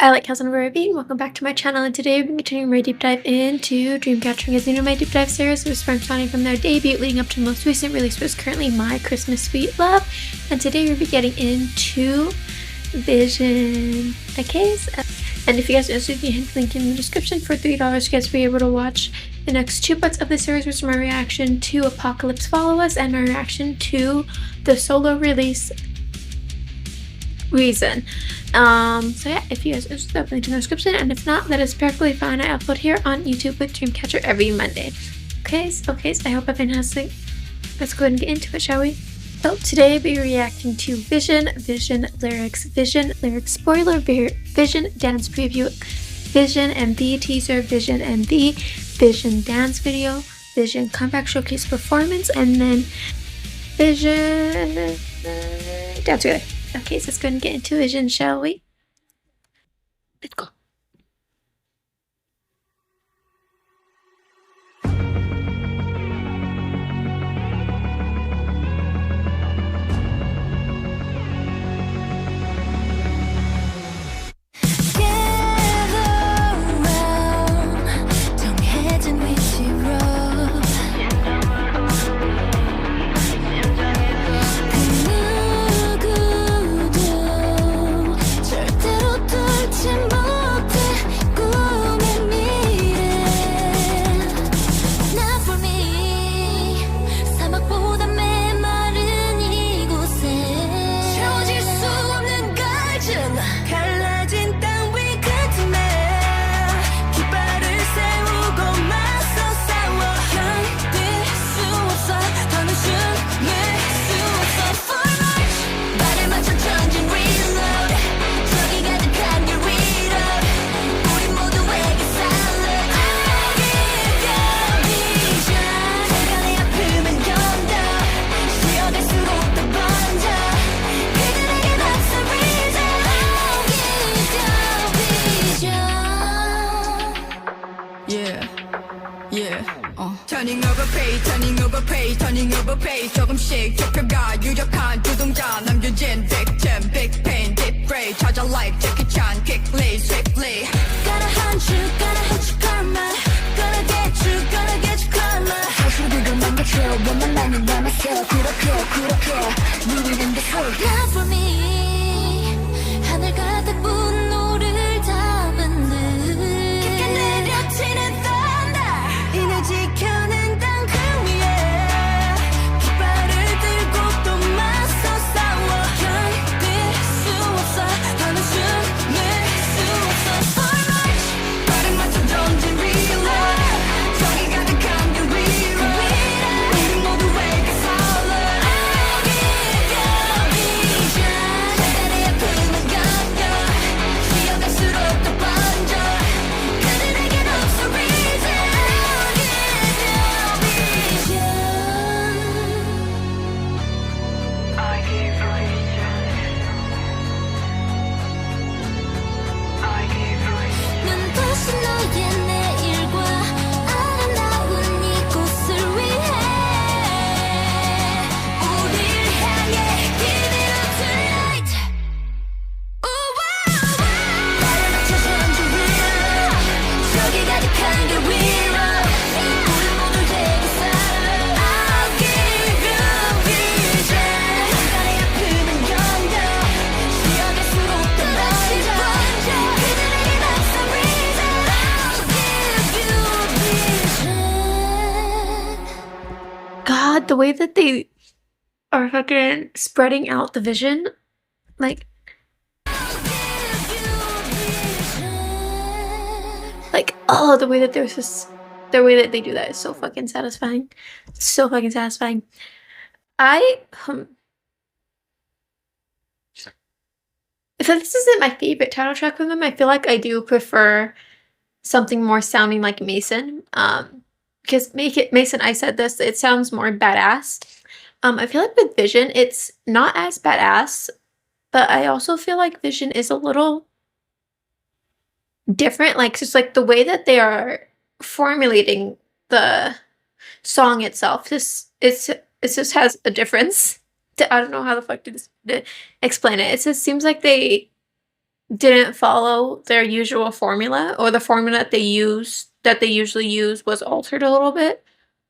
I like House Number Being. Welcome back to my channel, and today we're continuing my deep dive into Dreamcatcher. As you know, my deep dive series was starting from their debut leading up to the most recent release, which is currently My Christmas Sweet Love. And today we'll be getting into Vision. Okay, and if you guys are interested, you hit the link in the description. For $3, you guys will be able to watch the next 2 parts of the series, which is my reaction to Apocalypse Follow Us and my reaction to the solo release Reason. So yeah, if you guys are interested, I'll link in the description, and if not, that is perfectly fine. I upload here on YouTube with Dreamcatcher every Monday. Okay, so I hope everyone has like. Let's go ahead and get into it, shall we? So today we'll be reacting to Vision Lyrics, Vision Lyrics spoiler, Vision dance preview, Vision MV teaser, Vision MV, Vision dance video, Vision comeback showcase performance, and then Vision dance video. Okay, so let's go and get into Vision, shall we? Let's go. turning over page 조금씩 좁혀가 유력한 주동자 남겨진 big jam big pain deep ray 찾아 like Jackie Chan quickly swiftly Gotta hunt you karma Gonna get you karma 사실 그걸 망가져 원만 나는 남았어 그렇게 ruining this world Not for me 하늘 가득 분노를 담은 듯 깊게 내려치는 thunder 이내 지켜낸 땅 God, the way that they are fucking spreading out the vision, like oh, the way that there's this, the way that they do that is so fucking satisfying. So fucking satisfying. If this isn't my favorite title track from them, I feel like I do prefer something more sounding like Mason. Because Mason, I said this, it sounds more badass. I feel like with Vision, it's not as badass, but I also feel like Vision is a little different. Like, just like the way that they are formulating the song itself, it just has a difference. I don't know how the fuck to explain it. It just seems like they didn't follow their usual formula, or the formula that they usually use was altered a little bit.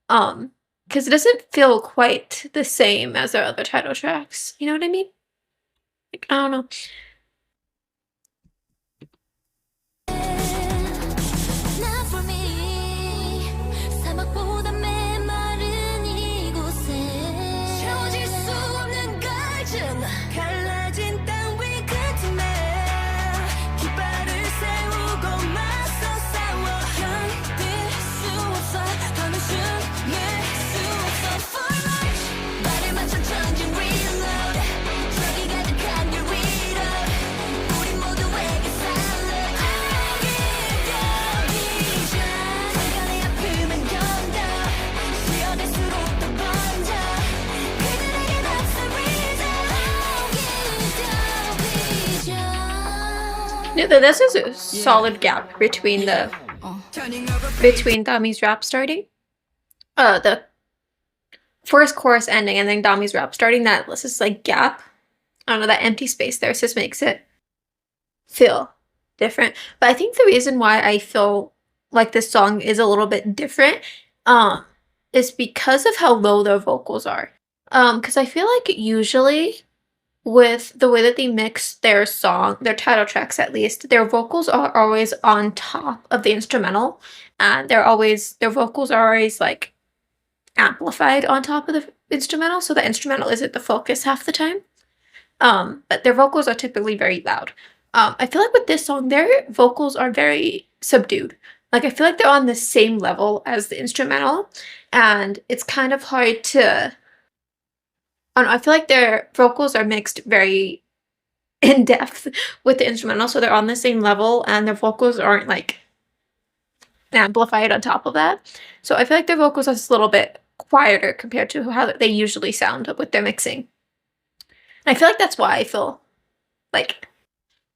Because it doesn't feel quite the same as their other title tracks. You know what I mean? Like, I don't know. Not for me. 사막보다 메마른 이곳에 채워질 수 없는 갈증 갈라진 땅 위 끝에 깃발을 세우고 맞서 싸워 견딜 수 없어 더는 숨길 수 없어 for life 발을 맞춰 전진 reload 저기 가득한 길 위로 우리 모두에게 silent 이겨비자 잠깐의 아픔은 견뎌 쉬어갈수록 더 번져 그들에겐 없어 reason Yeah, this is a solid gap between Dami's rap starting. The first chorus ending and then Dami's rap starting. That this is like gap. I don't know, that empty space there just makes it feel different. But I think the reason why I feel like this song is a little bit different, is because of how low their vocals are. Because I feel like usually with the way that they mix their their title tracks at least, their vocals are always on top of the instrumental, and their vocals are always like amplified on top of the instrumental, so the instrumental isn't the focus half the time. But their vocals are typically very loud. I feel like with this song, their vocals are very subdued. Like I feel like they're on the same level as the instrumental, and it's kind of hard to. I don't know, I feel like their vocals are mixed very in depth with the instrumental, so they're on the same level, and their vocals aren't like amplified on top of that. So I feel like their vocals are just a little bit quieter compared to how they usually sound with their mixing. And I feel like that's why I feel like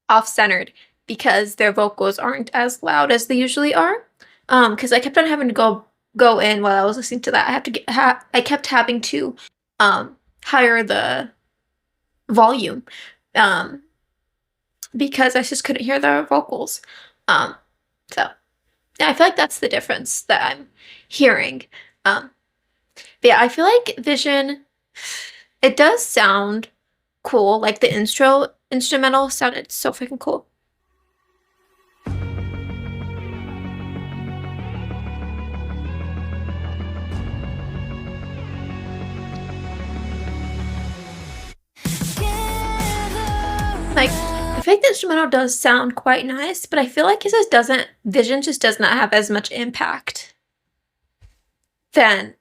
off-centered, because their vocals aren't as loud as they usually are. Because I kept on having to go in while I was listening to that. I kept having to higher the volume, because I just couldn't hear the vocals. So yeah, I feel like that's the difference that I'm hearing. But yeah, I feel like Vision, it does sound cool. Like the instrumental sounded so freaking cool. Like, I feel like the instrumental does sound quite nice, but I feel like Vision just does not have as much impact than,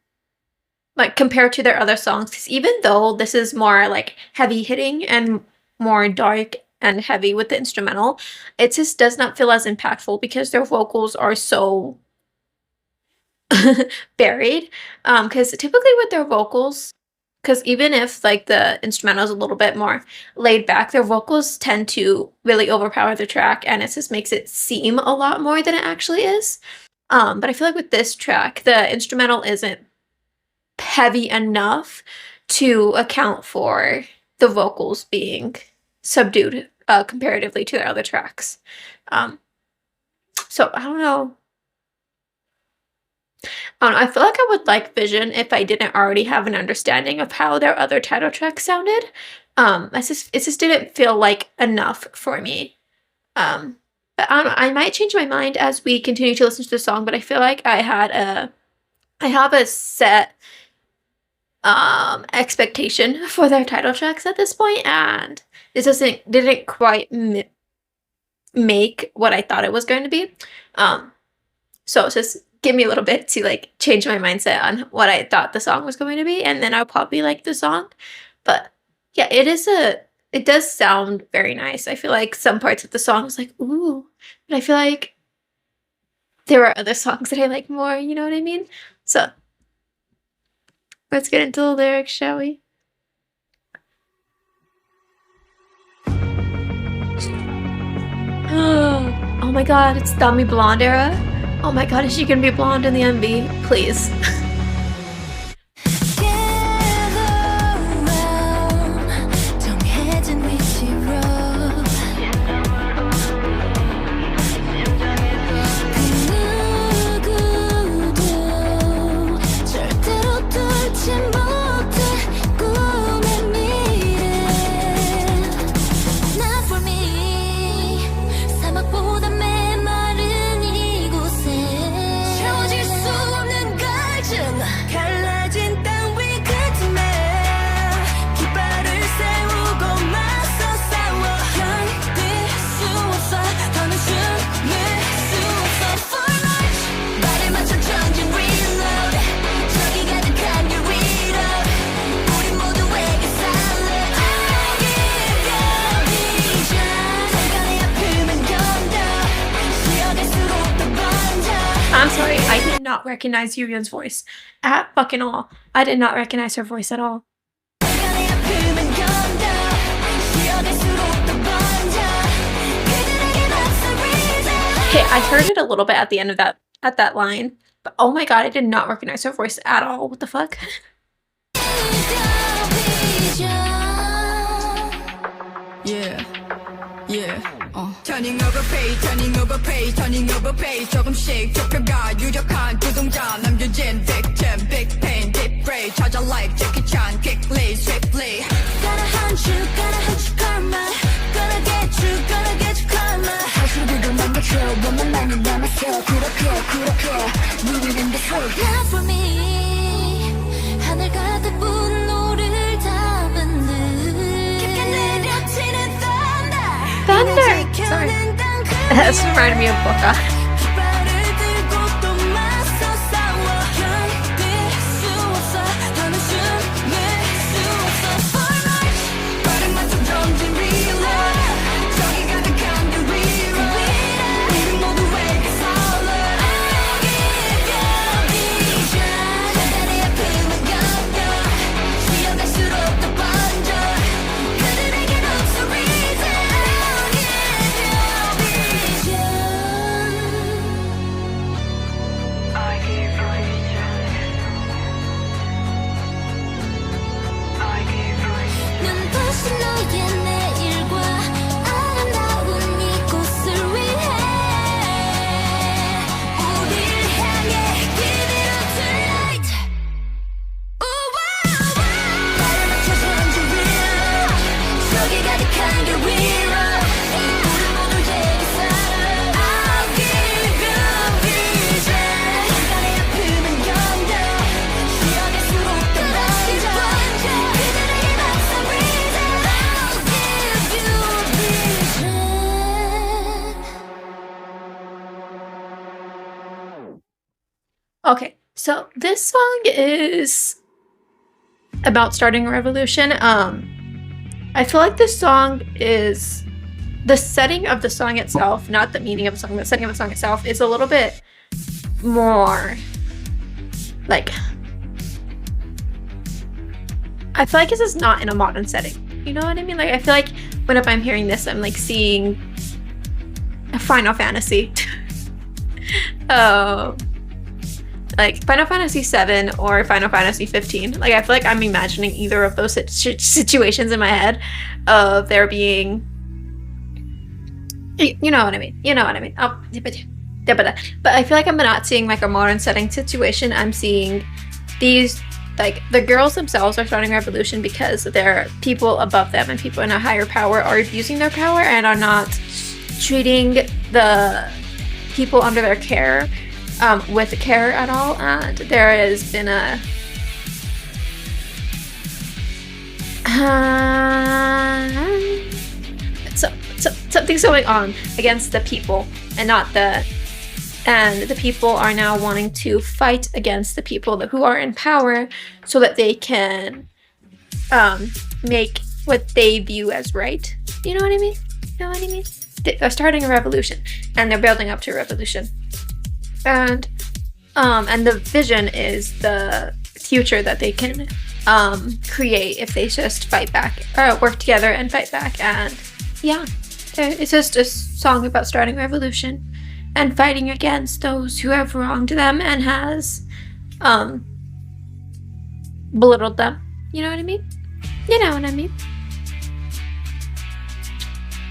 like, compared to their other songs. Because even though this is more, like, heavy hitting and more dark and heavy with the instrumental, it just does not feel as impactful because their vocals are so buried. Because typically with their vocals, because even if like the instrumental is a little bit more laid back, their vocals tend to really overpower the track, and it just makes it seem a lot more than it actually is. But I feel like with this track, the instrumental isn't heavy enough to account for the vocals being subdued comparatively to their other tracks. So I don't know. I feel like I would like Vision if I didn't already have an understanding of how their other title tracks sounded. It just didn't feel like enough for me. But I don't know, I might change my mind as we continue to listen to the song, but I feel like I have a set expectation for their title tracks at this point, and this didn't quite make what I thought it was going to be. So it's just give me a little bit to like change my mindset on what I thought the song was going to be, and then I'll probably like the song. But yeah, it does sound very nice. I feel like some parts of the song is like, ooh, but I feel like there are other songs that I like more, you know what I mean? So let's get into the lyrics, shall we? Oh my god, it's Dami Blonde era. Oh my god, is she gonna be blonde in the MV? Please. Sorry, I did not recognize Yuryun's voice at fucking all. I did not recognize her voice at all. Okay, I heard it a little bit at the end of that line, but oh my god, I did not recognize her voice at all. What the fuck? Turning over page, turning over page, turning over page. 조금씩 좁혀가 유력한 두동자 남겨진 victim, big pain, deep ray. 찾아 like Jackie Chan, quickly, swiftly. Gotta hunt you karma. Gonna get you karma. 하수구도 넘겨줘, 원만만은 남았어. 그렇게 누리는 게 소리. Not for me. 하늘 가득 분노를 담은 듯. 깊게 내려치는 Thunder! Sorry. That's reminded me of Boca. Okay, so this song is about starting a revolution. I feel like this song is the setting of the song itself, not the meaning of the song, the setting of the song itself is a little bit more like, I feel like this is not in a modern setting. You know what I mean? Like, I feel like whenever I'm hearing this, I'm like seeing a Final Fantasy. Like Final Fantasy 7 or Final Fantasy 15. Like, I feel like I'm imagining either of those situations in my head of there being, you know what I mean? You know what I mean? Oh, but I feel like I'm not seeing like a modern setting situation. I'm seeing these, like, the girls themselves are starting a revolution because there are people above them and people in a higher power are abusing their power and are not treating the people under their care with care at all. And there has been a something's going on against the people and not and the people are now wanting to fight against the people who are in power so that they can make what they view as right. You know what I mean? You know what I mean? They're starting a revolution and they're building up to a revolution. And the vision is the future that they can create if they just fight back, work together and fight back. And yeah, it's just a song about starting a revolution and fighting against those who have wronged them and has belittled them. You know what I mean? You know what I mean?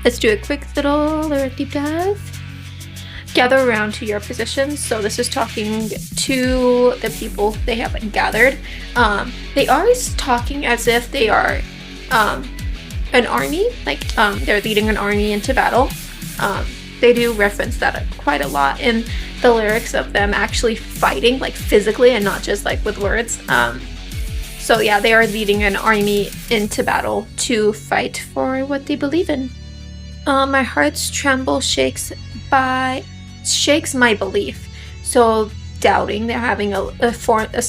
Let's do a quick little lyric deep dive. Gather around to your positions. So this is talking to the people they haven't gathered. They are talking as if they are an army, like they're leading an army into battle. They do reference that quite a lot in the lyrics of them actually fighting, like physically and not just like with words. So yeah, they are leading an army into battle to fight for what they believe in. My heart's tremble shakes my belief. So doubting, they're having a form of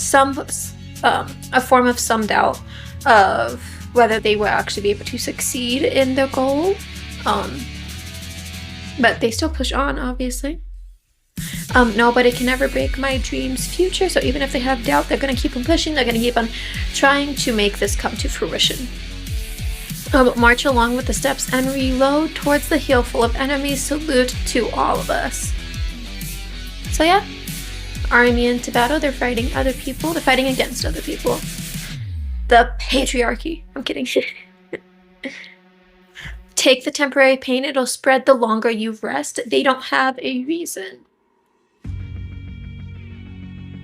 some doubt of whether they will actually be able to succeed in their goal. But they still push on, obviously. Nobody can ever break my dream's future, so even if they have doubt, they're gonna keep on pushing, they're gonna keep on trying to make this come to fruition. March along with the steps and reload towards the hill full of enemies. Salute to all of us. So yeah, army into battle. They're fighting other people. They're fighting against other people. The patriarchy. I'm kidding. Take the temporary pain. It'll spread the longer you rest. They don't have a reason.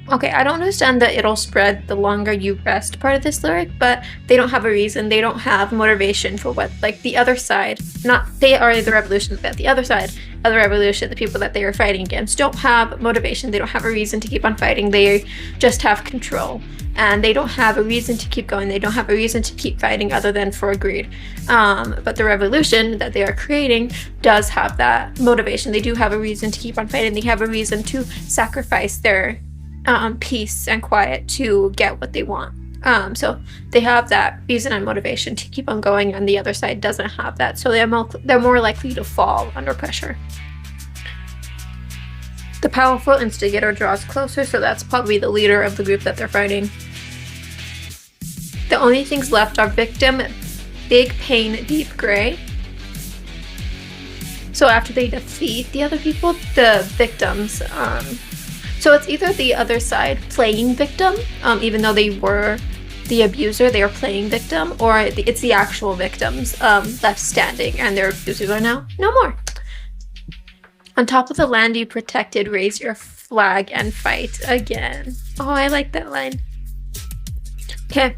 Okay, I don't understand the it'll spread the longer you rest part of this lyric, but they don't have a reason. They don't have motivation for what, like, the other side, not, they are the revolution, but the other side of the revolution, the people that they are fighting against, don't have motivation. They don't have a reason to keep on fighting. They just have control. And they don't have a reason to keep going. They don't have a reason to keep fighting other than for greed. But the revolution that they are creating does have that motivation. They do have a reason to keep on fighting. They have a reason to sacrifice their peace and quiet to get what they want. So they have that reason and motivation to keep on going, and the other side doesn't have that. So they're more likely to fall under pressure. The powerful instigator draws closer, so that's probably the leader of the group that they're fighting. The only things left are victim, big pain, deep gray. So after they defeat the other people, the victims, so it's either the other side playing victim, even though they were the abuser, they are playing victim, or it's the actual victims left standing and their abusers are now no more. On top of the land you protected, raise your flag and fight again. Oh, I like that line. Okay,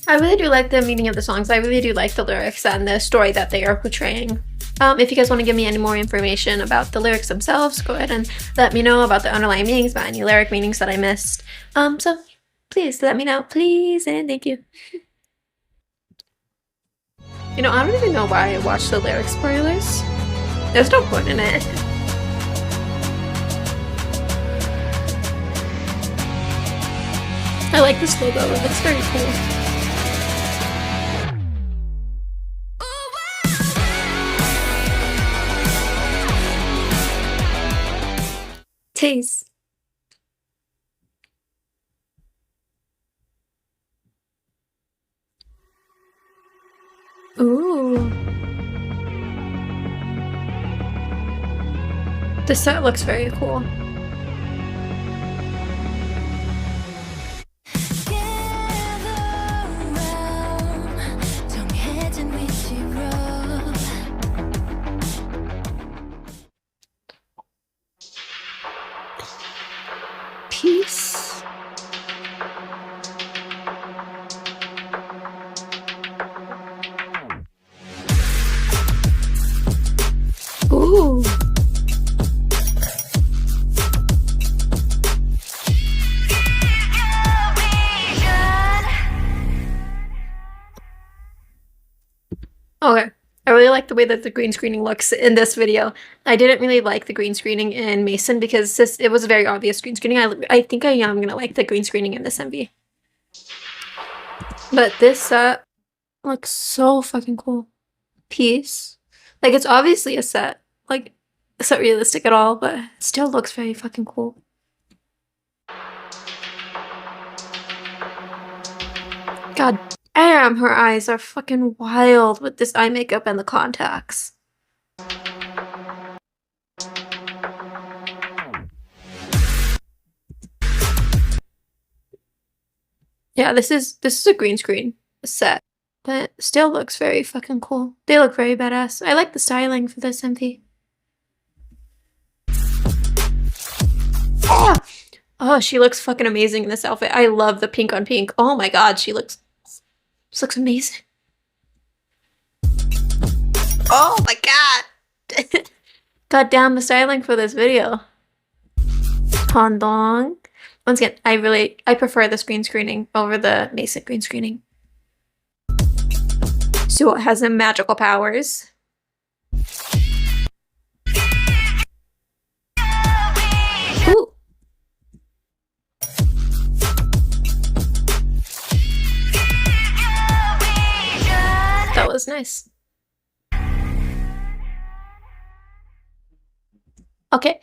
I really do like the meaning of the songs. I really do like the lyrics and the story that they are portraying. If you guys want to give me any more information about the lyrics themselves, go ahead and let me know about the underlying meanings, about any lyric meanings that I missed. So please let me know, please, and thank you. You know, I don't even know why I watched the lyric spoilers. There's no point in it. I like this logo, it looks very cool. Taste. Ooh. The set looks very cool. Peace. Ooh. Okay. I really like the way that the green screening looks in this video. I didn't really like the green screening in Mason because it was a very obvious green screening. I think I am going to like the green screening in this MV. But this set looks so fucking cool. Peace. Like, it's obviously a set. Like, it's not realistic at all, but it still looks very fucking cool. God damn, her eyes are fucking wild with this eye makeup and the contacts. Yeah, this is a green screen set, but it still looks very fucking cool. They look very badass. I like the styling for this MV. Oh! Oh, she looks fucking amazing in this outfit. I love the pink on pink. Oh my god, this looks amazing. Oh my god! God damn, the styling for this video. Handong. Once again, I prefer the green screening over the basic green screening. So it has some magical powers. Ooh. That was nice. Okay.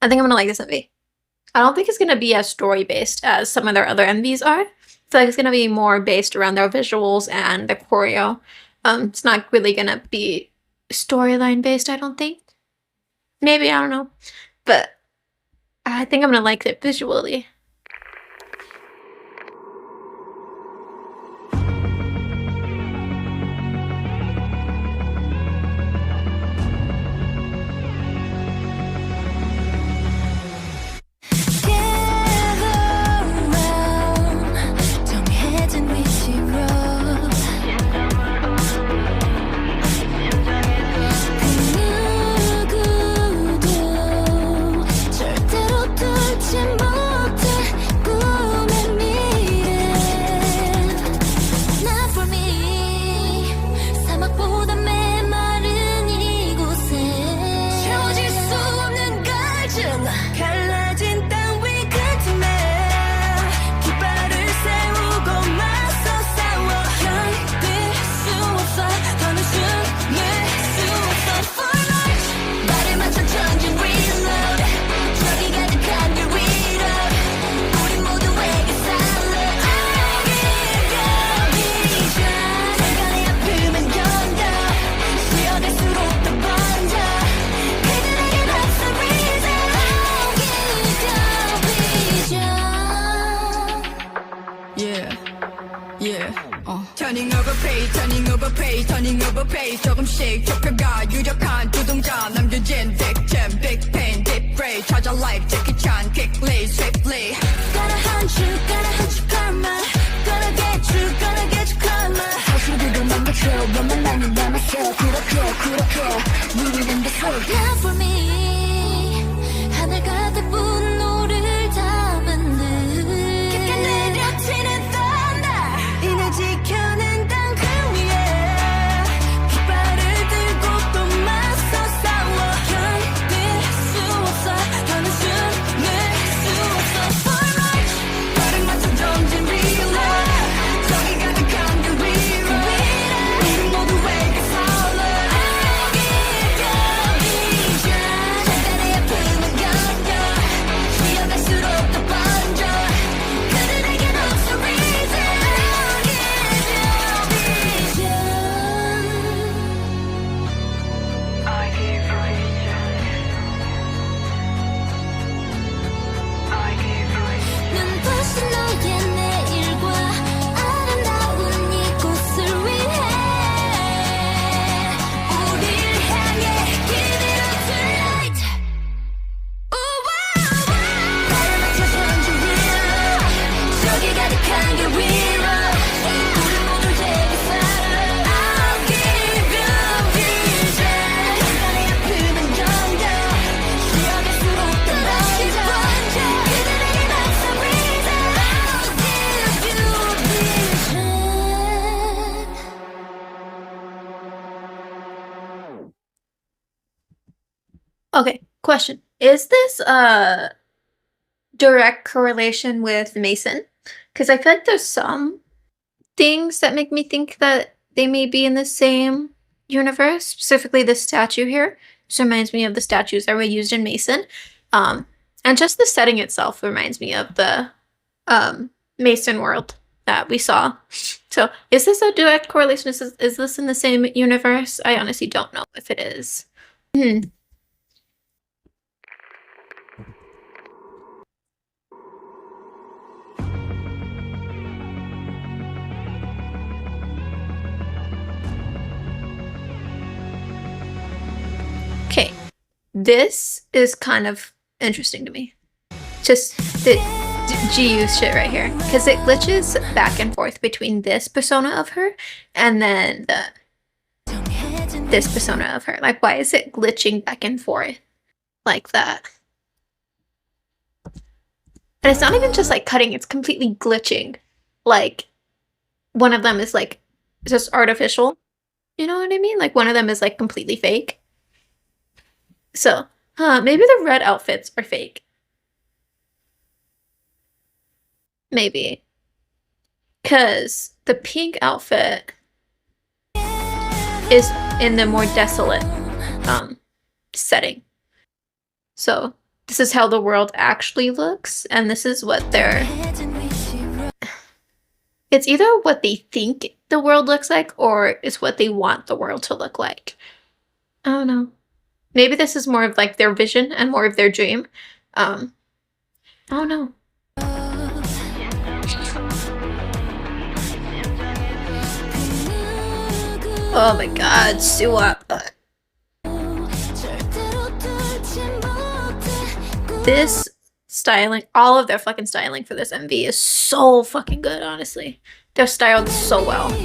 I think I'm gonna like this MV. I don't think it's gonna be as story based as some of their other MVs are. I feel like it's gonna be more based around their visuals and the choreo. It's not really gonna be storyline based, I don't think. Maybe, I don't know. But I think I'm gonna like it visually. Turning over page, turning over page, turning over page. 조금씩 좁혀가 유력한 두동자 남겨진 victim, big pain, deep ray. 찾아 like Jackie Chan, quickly, swiftly. Gonna hunt you karma. Gonna get you karma. 사실대로 망가져 너만 나는 남았어. 그렇게 우리는 the truth. Not for me. 하늘 가득 분노를 담은 듯 깊게 내려치는 thunder. 이내 지켜낸 땅그 위에 깃발을 들고 또 맞서 싸워. 견딜 수 없어. 더는 숨을 수 없어. For life. 발을 맞춰 던진 relay. 정이 가득한 그 위로 우리 모두에게 서로 알게 비전. 잠깐의 아픔은 견뎌. 쉬어갈수록 더 번져. 그들에겐 없어 reason. I give you vision. 눈부신 너의 내일과 아름다운 이곳을 위해 우릴 향해 give it up tonight. 발을 맞춰 던진 위로 저기 가득한 게 위로 우리 모두 제게 살아. I'll give you vision. 잠깐의 아픔은 정겨. 쉬어갈수록 더 번져. 그들에겐 없어 reason. I'll give you vision. Okay, question. Is this a direct correlation with Mason? Because I feel like there's some things that make me think that they may be in the same universe, specifically this statue here. This reminds me of the statues that were used in Mason. And just the setting itself reminds me of the Mason world that we saw. So is this a direct correlation? Is this in the same universe? I honestly don't know if it is. Okay, this is kind of interesting to me. Just the GU shit right here. Because it glitches back and forth between this persona of her and then this persona of her. Like, why is it glitching back and forth like that? And it's not even just like cutting, it's completely glitching. Like, one of them is like just artificial. You know what I mean? Like, one of them is like completely fake. So, maybe the red outfits are fake. Maybe. Because the pink outfit is in the more desolate setting. So, this is how the world actually looks, and this is what they're... It's either what they think the world looks like, or it's what they want the world to look like. I don't know. Maybe this is more of like their vision and more of their dream. I don't know. Oh my god, Suwa. This styling, all of their fucking styling for this MV is so fucking good, honestly. They're styled so well.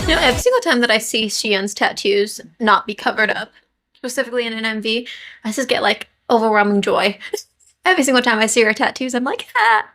You know, every single time that I see Xian's tattoos not be covered up, specifically in an MV, I just get like overwhelming joy. Every single time I see her tattoos, I'm like, ah.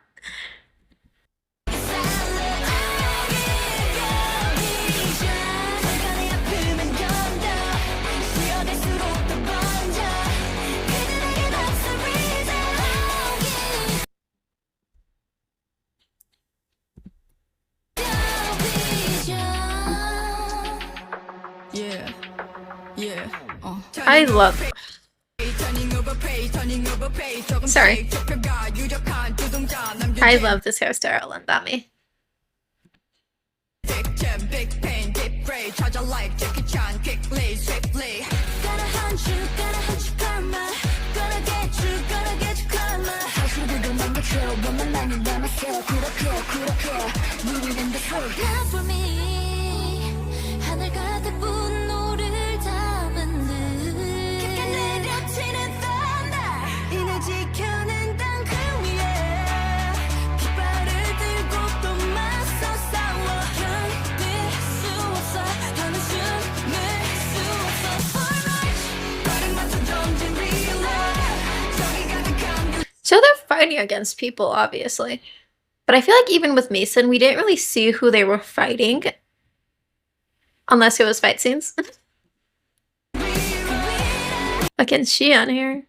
I love it. Sorry. I love this hairstyle on Dami. So they're fighting against people, obviously. But I feel like even with Mason, we didn't really see who they were fighting. Unless it was fight scenes. Against Xian here.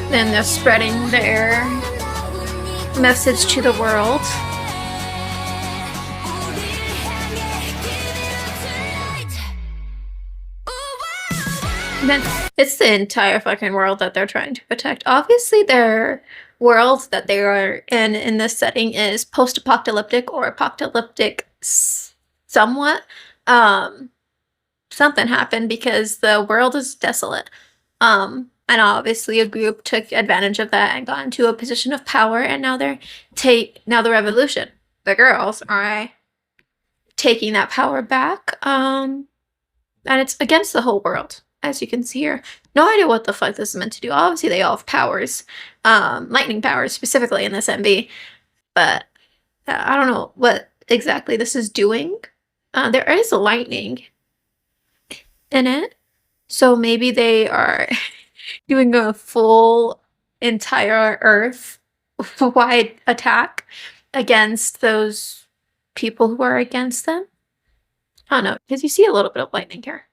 Then they're spreading their message to the world. And then it's the entire fucking world that they're trying to protect. Obviously, their world that they are in this setting is post-apocalyptic or apocalyptic somewhat. Something happened because the world is desolate. And obviously a group took advantage of that and got into a position of power, and now the revolution, the girls are taking that power back. And it's against the whole world, as you can see here. No idea what the fuck this is meant to do. Obviously they all have powers, lightning powers specifically in this MV, but I don't know what exactly this is doing. There is lightning in it, so maybe they are doing a full entire Earth-wide attack against those people who are against them. I don't know, because you see a little bit of lightning here.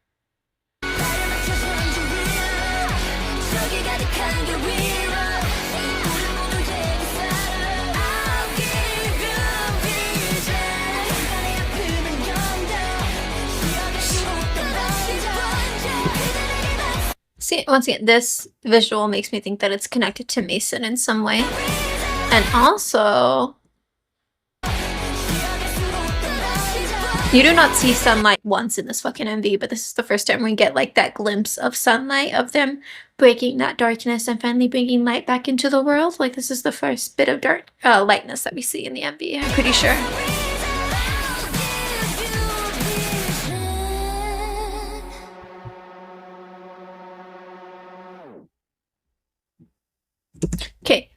See, once again, this visual makes me think that it's connected to Mason in some way. And also, you do not see sunlight once in this fucking MV, but this is the first time we get like that glimpse of sunlight, of them breaking that darkness and finally bringing light back into the world. Like, this is the first bit of lightness that we see in the MV, I'm pretty sure.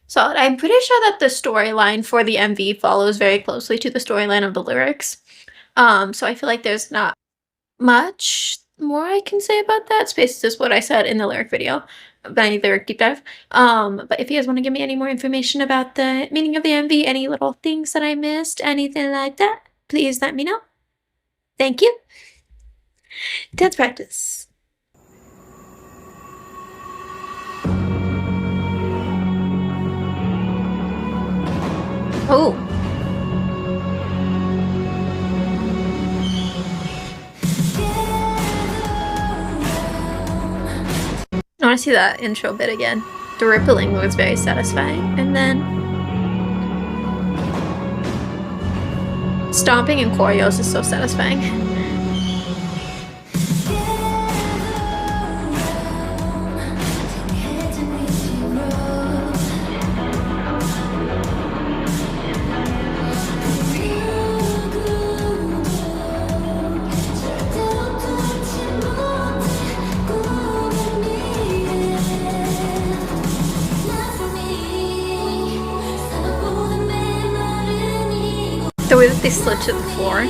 solid. I'm pretty sure that the storyline for the MV follows very closely to the storyline of the lyrics. So I feel like there's not much more I can say about that. Space is what I said in the lyric video, my lyric deep dive. But if you guys want to give me any more information about the meaning of the MV, any little things that I missed, anything like that, please let me know. Thank you. Dance practice. Oh. I want to see that intro bit again. The rippling was very satisfying. And then stomping and choreos is so satisfying. The way that they slid to the floor.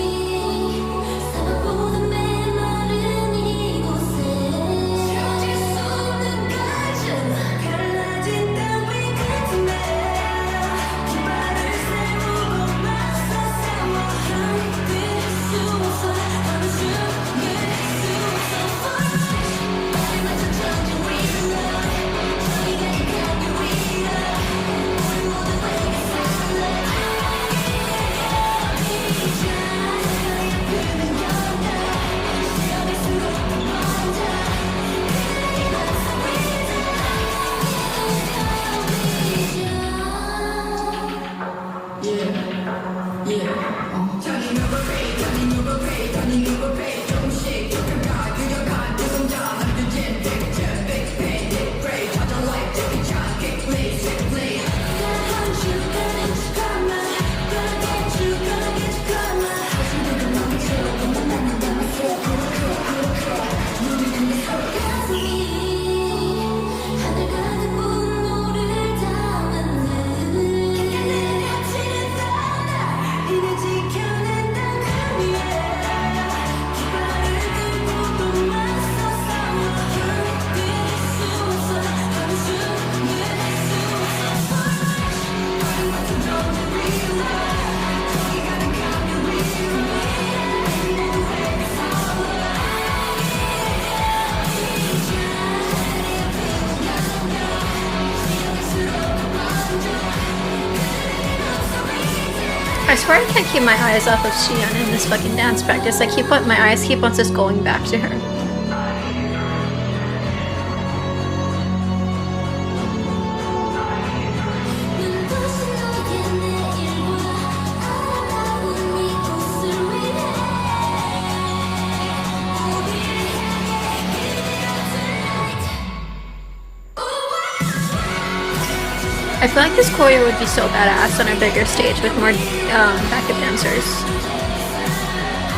I swear I can't keep my eyes off of Xion in this fucking dance practice. My eyes keep on just going back to her. I feel like this choreo would be so badass on a bigger stage with more backup dancers.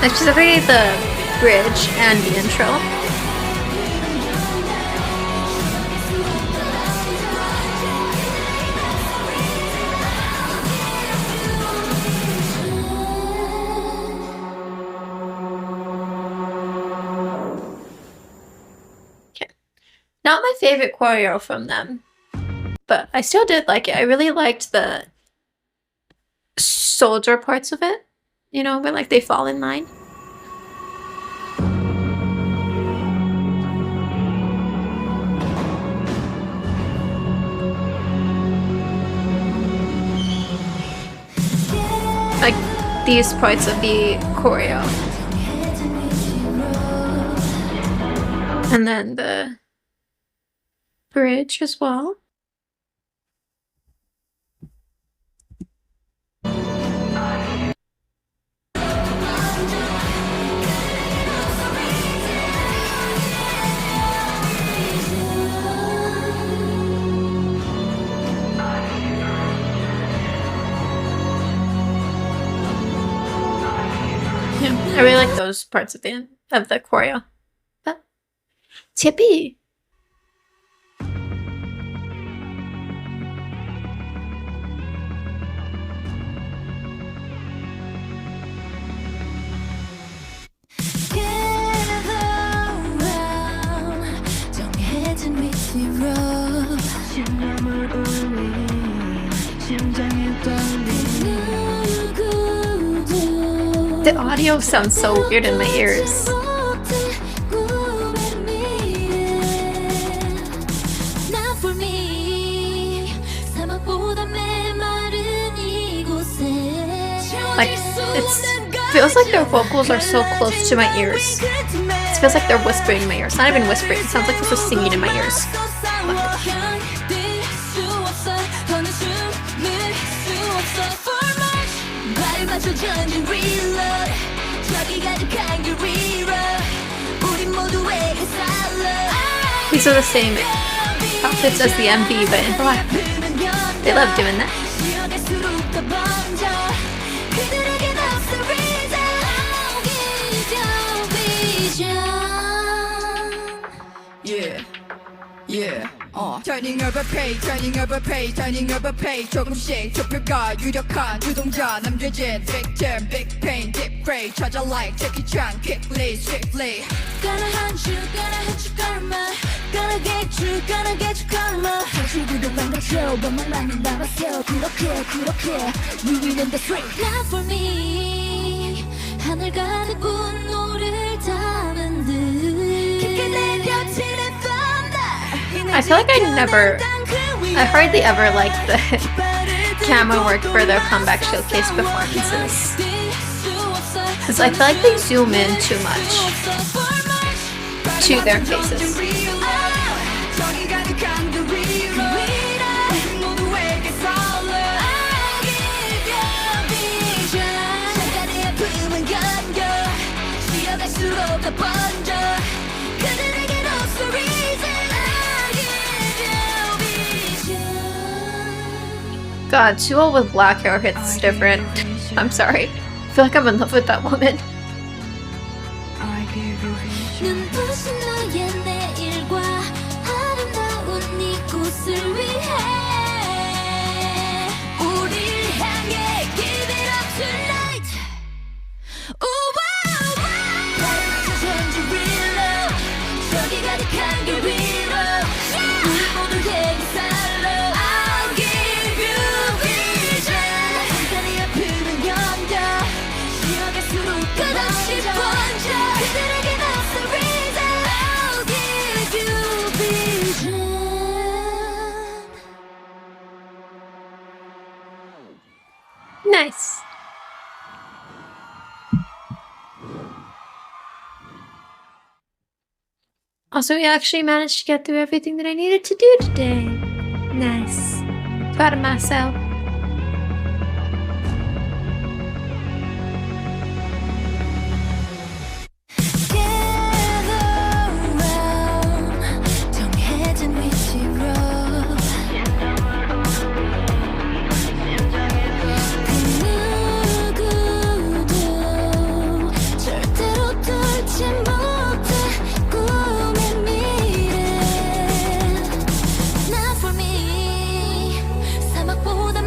Like specifically the bridge and the intro. Okay. Not my favorite choreo from them. But I still did like it. I really liked the soldier parts of it. You know, where like they fall in line. Like these parts of the choreo. And then the bridge as well. I really like those parts at the end of the choreo. But Tippy. The audio sounds so weird in my ears. Like, it feels like their vocals are so close to my ears. It feels like they're whispering in my ears. It's not even whispering, it sounds like they're just singing in my ears. These are the same outfits as the MV, but in black. They love doing that. Yeah, turning over page, turning over page, turning over page. 조금씩 좁혀가 유력한 주동자 남겨진 victim, big pain, deep gray. 찾아 like Jackie Chan, quickly, swiftly. Gonna hunt you karma. Gonna get you karma. 현실도 망가져 원망만은 남았어. 그렇게 ruining the street. Not for me. 하늘 가득 운노를 담은 듯 깊게 내려치는 I feel like I hardly ever liked the camera work for their comeback showcase performances. Because I feel like they zoom in too much to their faces. God, Suho with black hair hits different. I'm sorry. I feel like I'm in love with that woman. Nice. Also, we actually managed to get through everything that I needed to do today. Nice. Proud of myself. 보다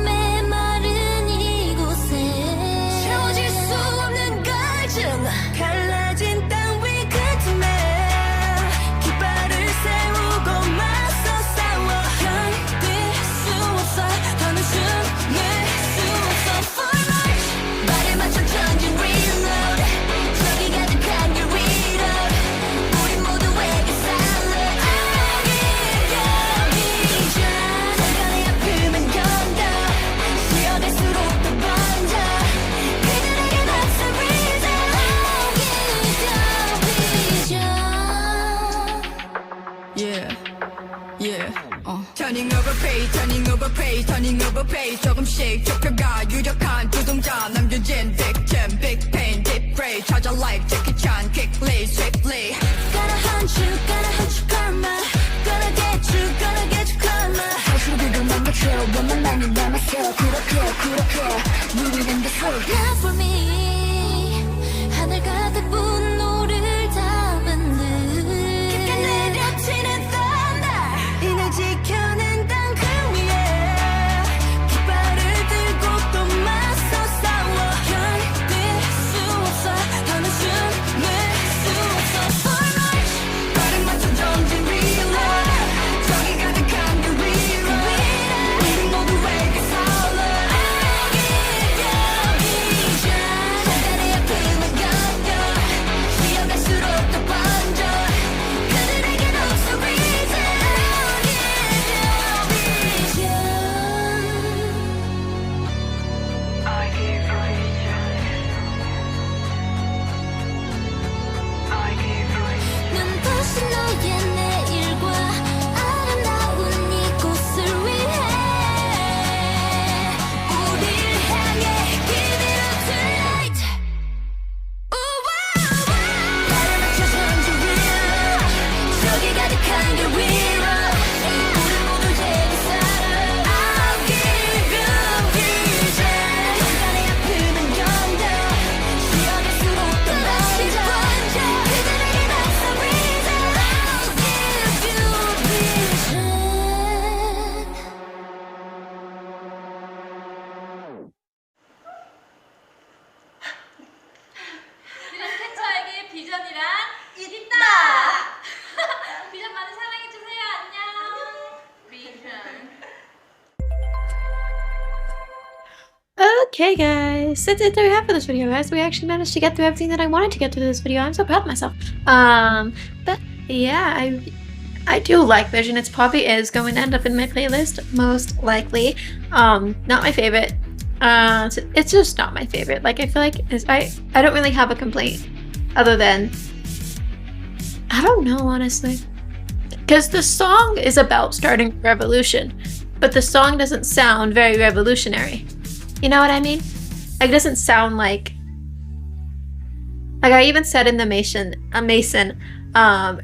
Okay, guys, that's it that we have for this video, guys. We actually managed to get through everything that I wanted to get through this video. I'm so proud of myself. But yeah, I do like Vision. It's probably is going to end up in my playlist, most likely. Not my favorite. It's just not my favorite. Like, I feel like I don't really have a complaint other than, I don't know, honestly. Because the song is about starting a revolution, but the song doesn't sound very revolutionary. You know what I mean? Like, it doesn't sound like I even said in the Mason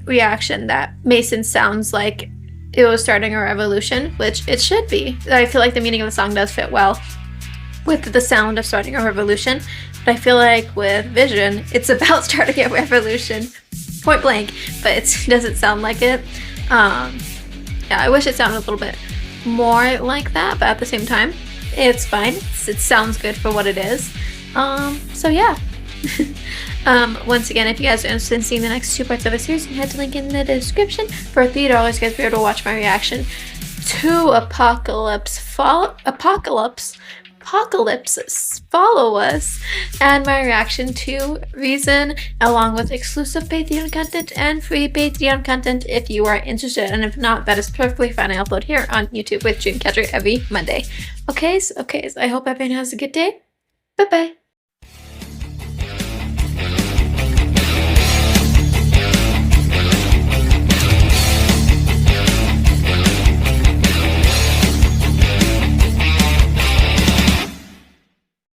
reaction that Mason sounds like it was starting a revolution, which it should be. I feel like the meaning of the song does fit well with the sound of starting a revolution, but I feel like with Vision, it's about starting a revolution, point blank, but it doesn't sound like it. Yeah, I wish it sounded a little bit more like that, but at the same time, it's fine. It sounds good for what it is. So yeah. Once again, if you guys are interested in seeing the next 2 parts of the series, you can head to the link in the description. For $3, you guys will be able to watch my reaction to Apocalypse Follow Us, and my reaction to Reason, along with exclusive Patreon content and free Patreon content if you are interested. And if not, that is perfectly fine. I upload here on YouTube with Dreamcatcher every Monday. Okay, so I hope everyone has a good day. Bye bye.